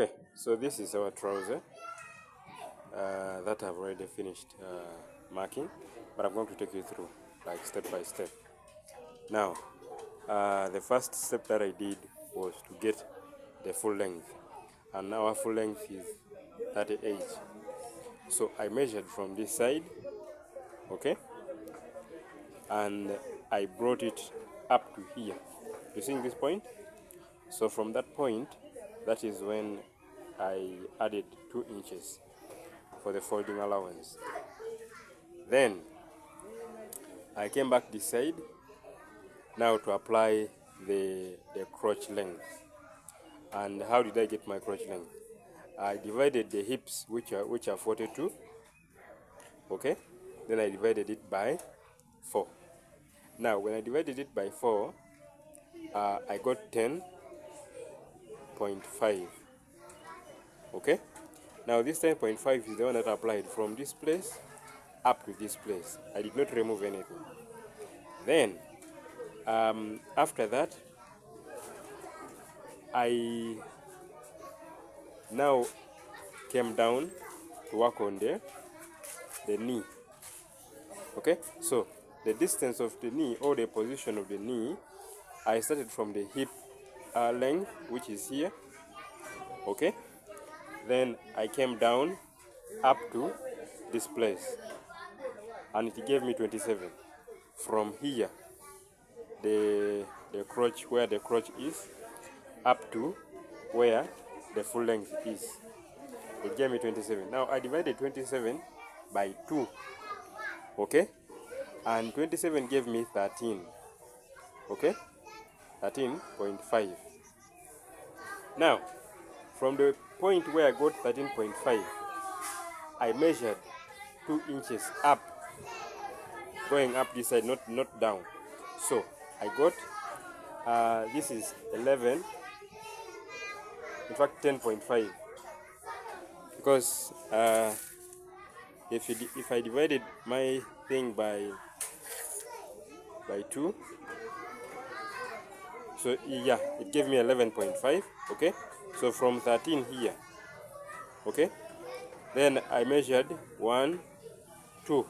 Okay, so this is our trouser that I've already finished marking, but I'm going to take you through like step by step. Now, the first step that I did was to get the full length, and now our full length is 38. So I measured from this side, okay, and I brought it up to here. You see this point? So from that point, that is when I added 2 inches for the folding allowance. Then I came back this side now to apply the crotch length. And how did I get my crotch length? I divided the hips, which are 42, okay? Then I divided it by 4. Now when I divided it by 4, I got 10.5, okay? Now this 10.5 is the one that I applied from this place up to this place. I did not remove anything. Then after that, I now came down to work on the knee. Okay, so the distance of the knee, or the position of the knee, I started from the hip length, which is here. Okay, then I came down up to this place, and it gave me 27. From here, the crotch, where the crotch is, up to where the full length is, it gave me 27. Now I divided 27 by 2, okay, and 27 gave me 13, okay, 13.5. Now from the point where I got 13.5, I measured 2 inches up, going up this side, not down. So I got this is 11, in fact 10.5, because if I divided my thing by 2, so yeah, it gave me 11.5. okay, so from 13 here, okay, then I measured 1, 2,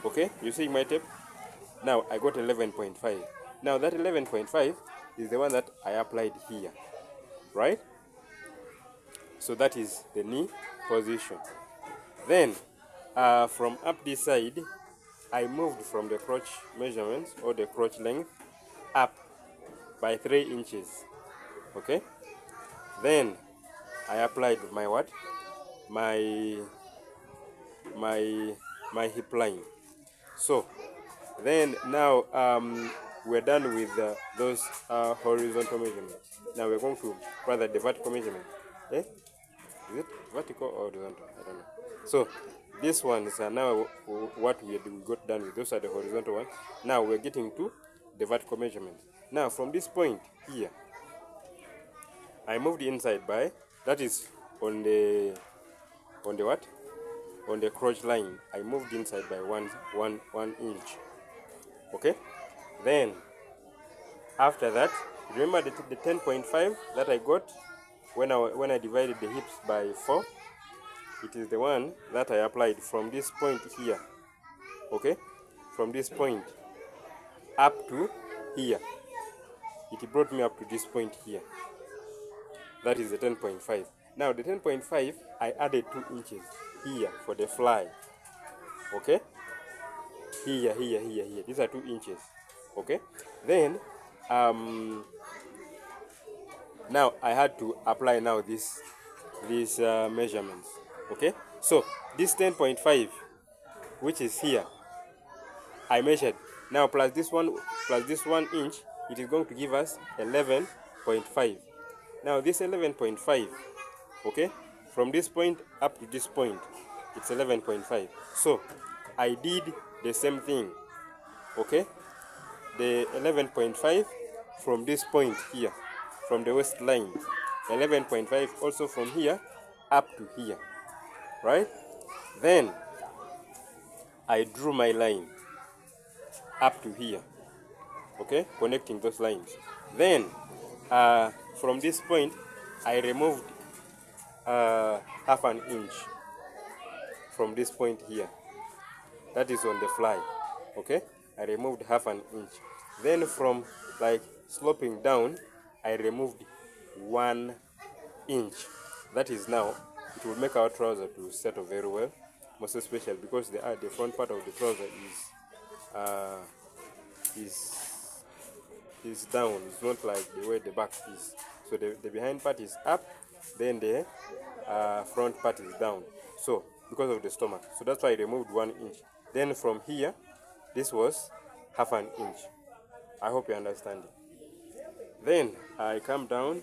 okay, you see my tape. Now I got 11.5. Now that 11.5 is the one that I applied here, right? So that is the knee position. Then from up this side, I moved from the crotch measurements, or the crotch length, up by 3 inches, okay? Then I applied my what? My hip line. So then now we're done with those horizontal measurements. Now we're going to rather the vertical measurement. Eh? Is it vertical or horizontal? I don't know. So these ones are now what we got done with. Those are the horizontal ones. Now we're getting to the vertical measurements. Now from this point here, I moved inside by, that is on the what? On the crotch line. I moved inside by one inch. Okay. Then after that, remember the 10.5 that I got when I divided the hips by 4. It is the one that I applied from this point here, okay, from this point up to here. It brought me up to this point here. That is the 10.5. Now the 10.5, I added 2 inches here for the fly, okay, here. These are 2 inches, okay. Then now I had to apply now these measurements, okay. So this 10.5, which is here, I measured. Now plus this 1 inch, it is going to give us 11.5. Now this 11.5, okay, from this point up to this point, it's 11.5. So I did the same thing, okay, the 11.5 from this point here, from the waistline, 11.5 also from here up to here, right? Then I drew my line up to here, okay, connecting those lines. Then from this point, I removed half an inch from this point here. That is on the fly. Okay, I removed half an inch. Then from like sloping down, I removed 1 inch. That is now, it will make our trouser to settle very well, most especially because the front part of the trouser is down. It's not like the way the back is. So the behind part is up, then the front part is down. So because of the stomach. So that's why I removed 1 inch. Then from here, this was half an inch. I hope you understand it. Then I come down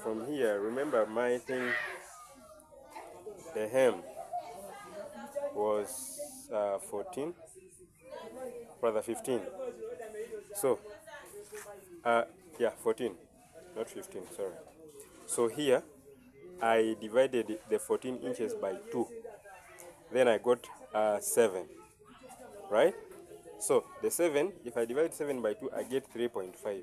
from here. Remember my thing, the hem was 14, rather 15. So, yeah, 14, not 15, sorry. So here, I divided the 14 inches by 2. Then I got 7, right? So the 7, if I divide 7 by 2, I get 3.5.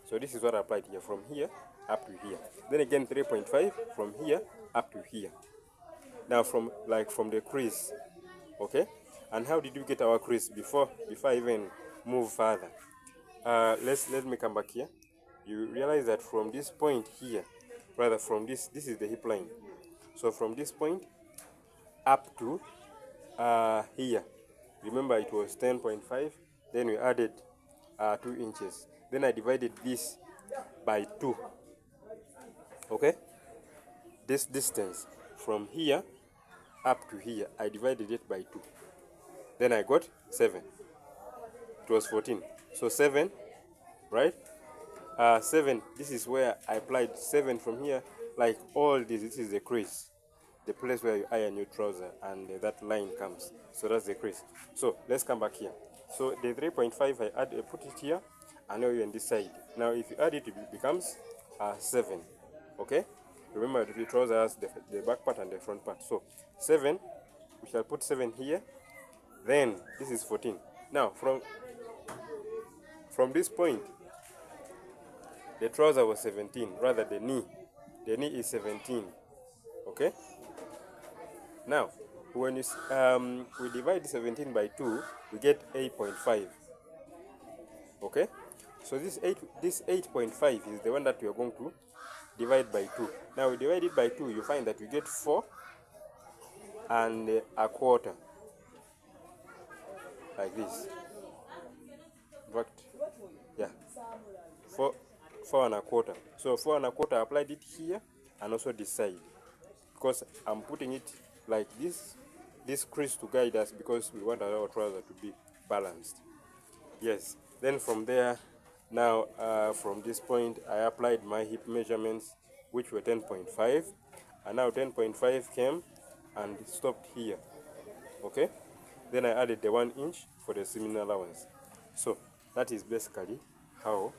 So this is what I applied here, from here up to here. Then again 3.5 from here up to here. Now from the crease, okay? And how did we get our crease before I even move further? Let me come back here. You realize that from this point here, rather from this is the hip line. So from this point up to here, remember it was 10.5. Then we added 2 inches. Then I divided this by 2. Okay? This distance from here up to here, I divided it by 2. Then I got 7. It was 14. So 7, right? 7, this is where I applied 7 from here. Like all this is the crease. The place where you iron your trouser and that line comes. So that's the crease. So let's come back here. So the 3.5 I put it here, and now you're on this side. Now if you add it, it becomes 7. Okay? Remember the trouser has the back part and the front part. So 7, we shall put 7 here. Then this is 14. Now from this point, the trouser was 17, rather the knee. The knee is 17. Okay? Now, when we divide 17 by 2, we get 8.5. Okay? So this 8.5 is the one that we are going to divide by 2. Now we divide it by 2, you find that we get 4 and a quarter. Like this. In fact, yeah. 4 and a quarter. So 4 and a quarter, I applied it here and also this side. Because I'm putting it like this crease to guide us, because we want our trouser to be balanced. Yes. Then from there, now from this point, I applied my hip measurements, which were 10.5, and now 10.5 came and stopped here. Okay. Then I added the 1 inch for the seaming allowance. So that is basically how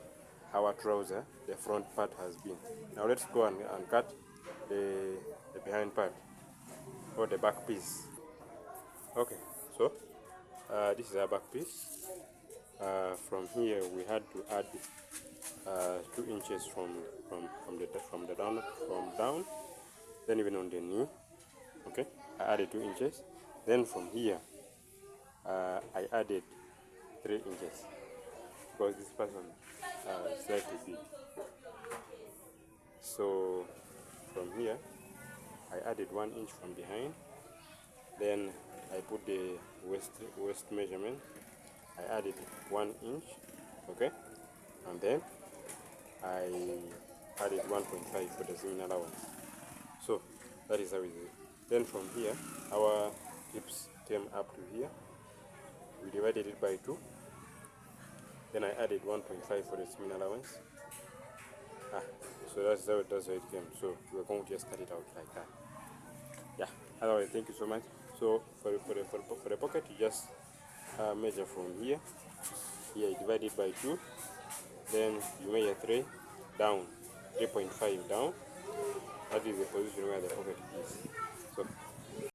our trouser, the front part, has been. Now let's go and cut the behind part, or the back piece. Okay, so this is our back piece. From here we had to add 2 inches from down, then even on the knee. Okay, I added 2 inches. Then from here I added 3 inches, because this person is slightly big. So from here I added 1 inch from behind. Then I put the waist measurement. I added 1 inch, okay, and then I added 1.5 for the seaming allowance. So that is how it is. Then from here, our hips came up to here. We divided it by 2. Then I added 1.5 for the seaming allowance. So that's how it came. So we're going to just cut it out like that. Yeah. Otherwise, thank you so much. So for the pocket, you just measure from here. Here you divide it by 2. Then you measure 3 down, 3.5 down. That is the position where the pocket is. So